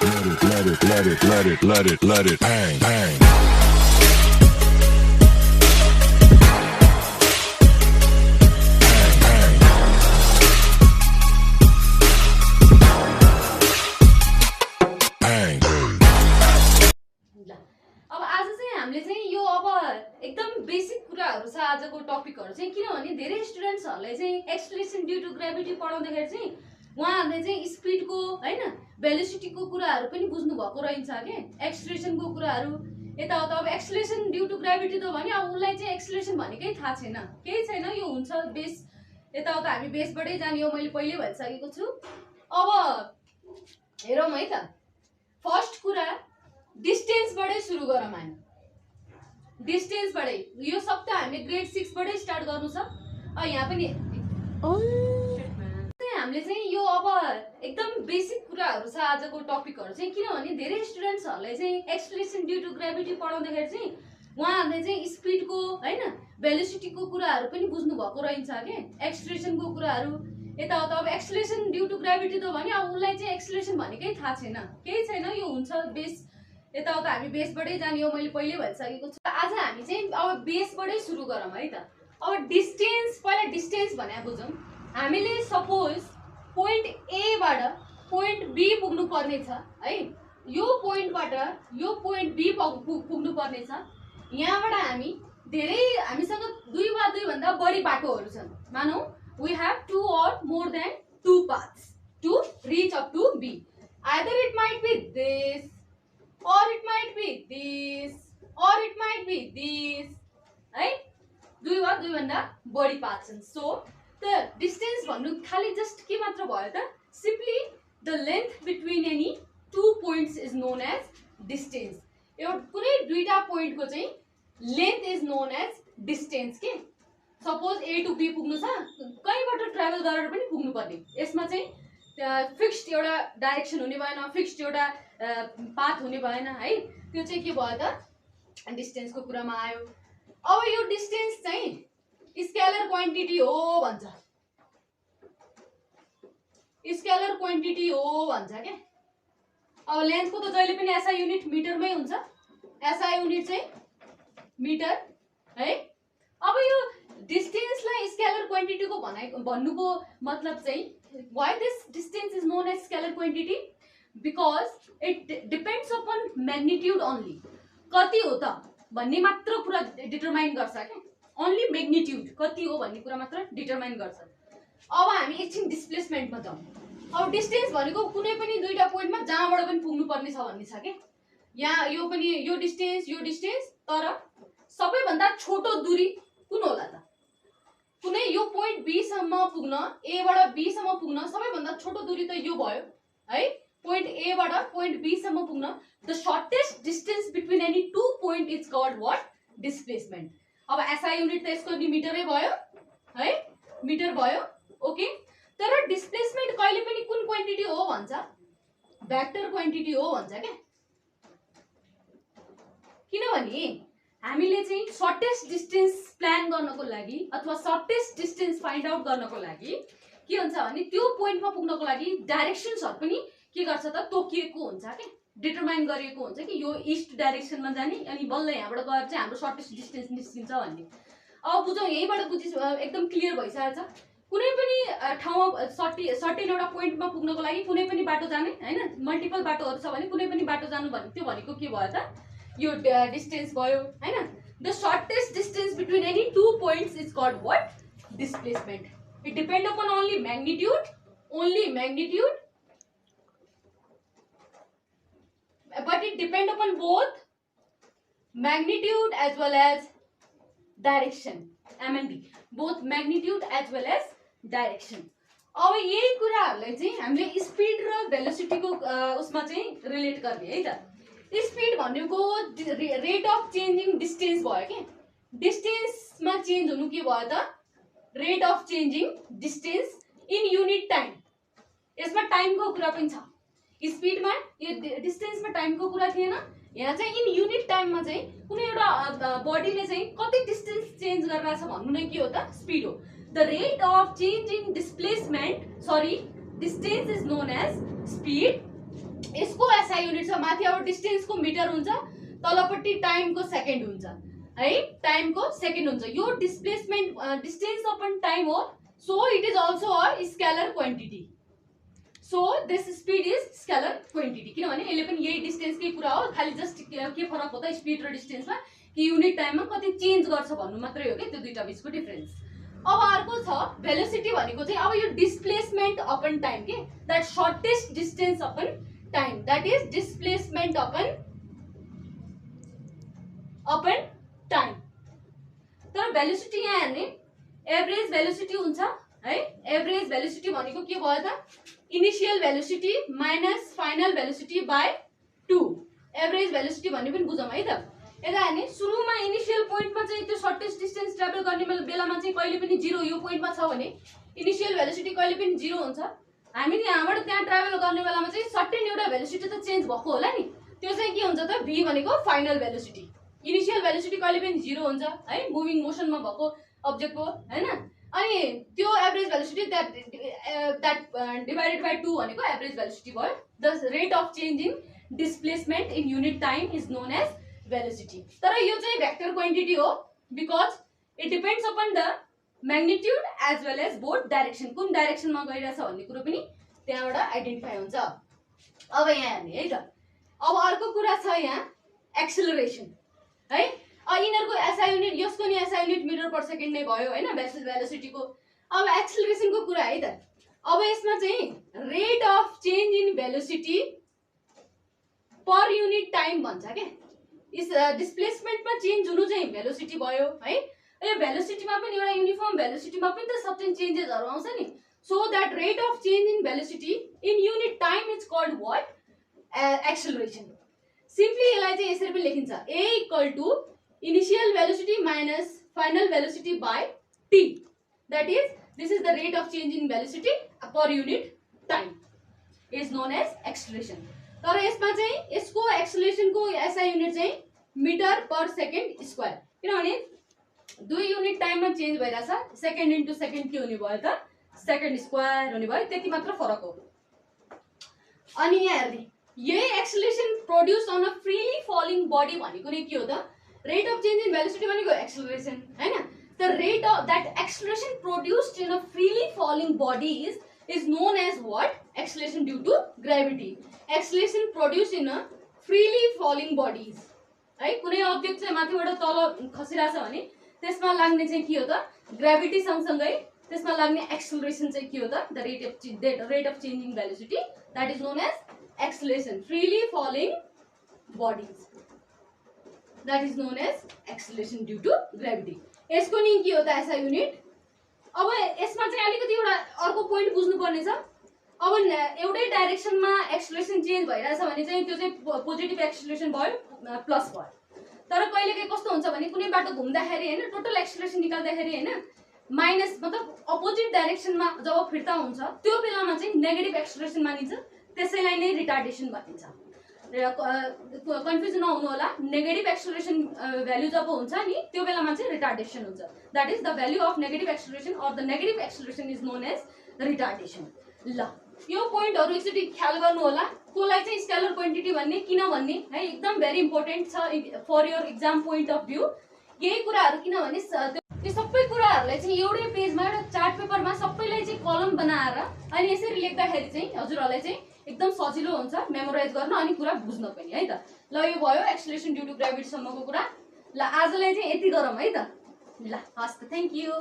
let it bang, bang. अब आज चाहिँ हामीले चाहिँ यो अब एकदम बेसिक कुराहरू छ आजको टपिकहरू चाहिँ, किनभने धेरै स्टुडेन्ट्सहरूलाई चाहिँ एक्सलेरेसन ड्यू टु ग्रेभिटी पढाउँदाखेरि चाहिँ उहाँहरूले चाहिँ स्पिडको हैन भेलोसिटीको कुराहरू पनि बुझ्नु भएको रहन्छ के, एक्सलेरेसनको कुराहरू यताउता। अब एक्सलेरेसन ड्यू टु ग्रेभिटी त भने अब उसलाई चाहिँ एक्सलेरेसन भनेकै थाहा छैन, केही छैन, यो हुन्छ बेस यताउता, हामी बेसबाटै जाने हो, मैले पहिले भनिसकेको छु। अब हेरौँ है त, फर्स्ट कुरा डिस्टेन्सबाटै सुरु गरौँ हामी, डिस्टेन्सबाटै। यो सब त हामीले ग्रेड 6 बाटै स्टार्ट गर्नु छ। यहाँ पनि हामीले चाहिँ यो अब एकदम बेसिक कुराहरू छ आजको टपिकहरू चाहिँ, किनभने धेरै स्टुडेन्ट्सहरूलाई चाहिँ एक्सलेरेसन ड्यू टु ग्रेभिटी पढाउँदाखेरि चाहिँ उहाँहरूले चाहिँ स्पिडको हैन भेलोसिटीको कुराहरू पनि बुझ्नु भएको रहन्छ के, एक्सलेरेसनको कुराहरू यताउता। अब एक्सलेरेसन ड्यू टु ग्रेभिटी त भने अब उसलाई चाहिँ एक्सलेरेसन भनेकै थाहा छैन, केही छैन, यो हुन्छ बेस यताउता, हामी बेसबाटै जाने हो, मैले पहिले भनिसकेको छु। आज हामी चाहिँ अब बेसबाटै सुरु गरौँ है त। अब डिस्टेन्स, पहिला डिस्टेन्स भने बुझौँ। हामीले सपोज पोइन्ट ए बाट पोइन्ट बी पुग्नु पर्ने छ है, यो पोइन्टबाट यो पोइन्ट बी पुग्नु पर्ने छ। यहाँबाट हामीसँग दुई वा दुई भन्दा बढी बाटोहरू छन्, मानौ we have 2 or more than 2 paths to reach up to B. Either it might be this, or it might be this, or it might be this, right? दुई वा दुई भन्दा बढी पाथ छन्। सो the distance भन्नु खाली just के मात्र भयो त, simply the length between any two points is known as distance। एउटा कुनै दुईटा पोइन्टको चाहिँ length is known as distance के। सपोज ए टु बी पुग्नु छ, कहीँबाट ट्राभल गरेर पनि पुग्नु पर्ने, यसमा चाहिँ फिक्स्ड एउटा डाइरेक्सन हुने भएन, फिक्स्ड एउटा पाथ हुने भएन है, त्यो चाहिँ के भयो त डिस्टेन्सको कुरामा आयो। अब यो डिस्टेन्स चाहिँ स्केलर क्वान्टिटी हो भन्छ, स्केलर क्वान्टिटी हो भन्छ के। अब लेन्थको त जहिले पनि एसआई युनिट मिटरमै हुन्छ, एसआई युनिट चाहिँ मिटर है। अब यो डिस्टेन्सलाई स्केलर क्वान्टिटीको भन्नुको मतलब चाहिँ why this distance is known as scalar quantity, because it depends upon magnitude only. कति हो त भन्ने मात्र कुरा डिटरमाइन गर्छ क्या, ओन्ली म्याग्निट्युड कति हो भन्ने कुरा मात्र डिटरमाइन गर्छ। अब हामी एकछिन डिस्प्लेसमेन्टमा जाउँ। अब डिस्टेन्स भनेको कुनै पनि दुईटा पोइन्टमा जहाँबाट पनि पुग्नु पर्ने छ भन्ने छ के। यहाँ यो पनि यो डिस्टेन्स, तर सबैभन्दा छोटो दूरी कुन होला त? कुनै यो पोइन्ट बी सम्म पुग्न, ए बाट बी सम्म पुग्न सबैभन्दा छोटो दूरी त यो भयो है, पोइन्ट ए बाट पोइन्ट बी सम्म पुग्न। The shortest distance between any two point is called what? Displacement. अब एसआई युनिट त यसको मिटरै भयो है, मिटर भयो ओके। तर डिस्प्लेसमेन्ट कहिले पनि कुन क्वान्टिटी हो भन्छ? भेक्टर क्वान्टिटी हो भन्छ के। किनभने हामीले चाहिँ शॉर्टेस्ट डिस्टेंस प्लान गर्नको लागि अथवा शॉर्टेस्ट डिस्टेंस फाइन्ड आउट गर्नको लागि के हुन्छ भने त्यो पोइन्टमा पुग्नको लागि डाइरेक्सन्सहरु पनि के गर्छ त तोकिएको हुन्छ के, डिटरमाइन गरिएको हुन्छ कि यो ईस्ट डाइरेक्सनमा जाने अनि बल्ल यहाँबाट गएर चाहिँ हाम्रो शॉर्टेस्ट डिस्टेंस निस्किन्छ भन्ने। अब बुझौँ, यहीबाट बुझिस एकदम क्लियर भइसकेछ। कुनै पनि ठाउँमा सर्टेन एउटा पोइन्टमा पुग्नको लागि कुनै पनि बाटो जाने हैन, मल्टिपल बाटोहरु छ भने कुनै पनि बाटो जानु भने त्यो भनेको के भयो त? यो डिस्टेंस भयो हैन। The shortest distance between any two points is called what? Displacement. It depend upon only magnitude, but it depend upon both magnitude as well as direction, MND, both magnitude as well as direction। अब यही कुराहरुलाई चाहिँ हामीले speed र velocity को उसमा चाहिँ relate गर्ने है त। स्पीड भनेको रेट अफ चेन्जिङ डिस्टेंस भयो के, डिस्टेंसमा चेन्ज हुनु के भयो त? Rate of changing distance in unit time. यसमा टाइमको कुरा पनि छ, स्पीडमा यो डिस्टेंसमा टाइमको कुरा थिएन, यहाँ चाहिँ इन युनिट टाइममा चाहिँ कुनै एउटा बडीले चाहिँ कति डिस्टेंस चेन्ज गरिरहेको छ भन्नु नै के हो त? स्पीड हो। The rate of change in displacement distance is known as speed. यसको एसआई एसआई युनिट छ, माथि अब डिस्टेन्सको मिटर हुन्छ, तलपट्टि टाइमको सेकेन्ड हुन्छ है, टाइमको सेकेन्ड हुन्छ। यो डिस्प्लेसमेन्ट डिस्टेन्स अपन टाइम हो, so it is also a scalar quantity. So this speed is scalar quantity, किनभने यसले पनि यही डिस्टेन्सकै कुरा हो, खालि जस्ट के फरक हो त स्पीड र डिस्टेन्समा कि युनिट टाइममा कति चेन्ज गर्छ भन्नु मात्रै हो कि त्यो दुईटा बिचको डिफरेन्स। अब अर्को छ भेलोसिटी भनेको चाहिँ अब यो डिस्प्लेसमेन्ट अपन टाइम के, that shortest distance upon time, that is displacement upon time. तर भेलोसिटी यहाँ हेर्ने एभरेज भेलोसिटी हुन्छ है, एभरेज भेलोसिटी भनेको के भयो त, initial velocity minus final velocity by 2। Average velocity भन्ने पनि बुझौँ है त। यता हेर्ने सुरुमा इनिशियल पोइन्टमा चाहिँ त्यो सर्टेस्ट डिस्टेन्स ट्राभल गर्ने बेलामा चाहिँ कहिले पनि 0 यो पोइन्टमा छ भने इनिशियल भेलोसिटी कहिले पनि 0 हुन्छ। हामी यहाँबाट त्यहाँ ट्राभल गर्ने बेलामा चाहिँ सर्टेन एउटा भेलोसिटी त चेन्ज भएको होला नि, त्यो चाहिँ के हुन्छ त, v भनेको फाइनल भेलोसिटी। इनिशियल भेलोसिटी कहिले पनि 0 हुन्छ है, मुभिङ मोसनमा भएको अब्जेक्टको हैन। अनि त्यो average velocity that divided by 2 भनेको एभरेज भेलोसिटी भयो। The rate of change in displacement in unit time is known as velocity. तर यो चाहिँ भेक्टर क्वान्टिटी हो, because it depends upon the magnitude as well as both direction, कुन डाइरेक्सनमा गइरहेछ भन्ने कुरो पनि त्यहाँबाट आइडेन्टिफाई हुन्छ। अब यहाँ हेर्ने है त। अब अर्को कुरा छ यहाँ एक्सेलरेसन है। यिनीहरूको एसआई युनिट, यसको नि SI unit metre per second नै भयो हैन भेलोसिटीको। अब एक्सेलरेसनको कुरा है त। अब यसमा चाहिँ rate of change in velocity per unit time भन्छ के। इस डिस्प्लेसमेन्टमा चेन्ज हुनु चाहिँ भेलोसिटी भयो है। यो भेलोसिटीमा पनि एउटा युनिफर्म भेलोसिटीमा पनि त सर्टेन चेन्जेसहरु आउँछ नि। So that rate of change in velocity in unit time is called what, acceleration. Simply यसलाई चाहिँ यसरी पनि लेखिन्छ, a equal to initial velocity minus final velocity by t, that is this is the rate of change in velocity per unit time is known as acceleration. तर यसमा चाहिँ यसको एक्सेलरेसनको एसआई युनिट चाहिँ मिटर पर सेकेन्ड स्क्वायर, किनभने 2 unit टाइममा change भइरहेछ, second into second के हुने भयो त, सेकेन्ड स्क्वायर हुने भयो, त्यति मात्र फरक हो। अनि यहाँ हेर्ने यही acceleration produce on a freely falling body भनेको नै के हो त, rate of change in velocity भनेको एक्सेलरेसन हैन। The rate of that acceleration produced in a freely falling body is known as what, acceleration due to gravity। acceleration produced in a freely falling bodies है। कुनै object चाहिँ माथिबाट तल खसिरहेछ भने त्यसमा लाग्ने चाहिँ के हो त, ग्राभिटी सँगसँगै त्यसमा लाग्ने एक्सेलरेसन चाहिँ के हो त, the rate of changing velocity, that is known as acceleration. Freely falling bodies, that is known as acceleration due to gravity. यसको नि के हो त एसआई युनिट। अब यसमा चाहिँ अलिकति एउटा अर्को पोइन्ट बुझ्नुपर्ने छ। अब एउटै डाइरेक्सनमा एक्सेलरेसन चेन्ज भइरहेछ भने चाहिँ त्यो चाहिँ पोजिटिभ एक्सेलरेसन भयो, प्लस भयो। तर कहिलेकाहीँ कस्तो हुन्छ भने कुनै बाटो घुम्दाखेरि हैन, टोटल एक्सेलरेसन निकाल्दाखेरि हैन, माइनस मतलब अपोजिट डाइरेक्सनमा जब फिर्ता हुन्छ त्यो बेलामा चाहिँ नेगेटिभ एक्सेलरेसन मानिन्छ, त्यसैलाई नै रिटार्डेसन भनिन्छ। कन्फ्युजन नहुनु होला, नेगेटिभ एक्सेलरेसन भ्यालु जब हुन्छ नि त्यो बेलामा चाहिँ रिटार्डेसन हुन्छ। That is the value of negative acceleration or the negative acceleration is known as retardation. ल यो पोइन्टहरु एकचोटि ख्याल गर्नु होला, कोलाई चाहिँ स्केलर क्वान्टिटी भन्ने किन भन्ने है, एकदम भेरी इम्पोर्टेन्ट छ for your exam point of view. यही कुराहरु किनभने त्यो सबै कुराहरुलाई चाहिँ एउटै पेजमा एउटा चार्ट पेपरमा सबैलाई चाहिँ कलम बनाएर अनि यसरी लेख्दाखेरि चाहिँ हजुरहरुलाई चाहिँ एकदम सजिलो हुन्छ मेमोराइज गर्न अनि कुरा बुझ्न पनि है त। ल यो भयो एक्सेलरेसन ड्यू टु ग्राभिटी सम्मको कुरा। ल आजलाई चाहिँ यति गरौँ है त। ल हस् त, थ्यांक यू।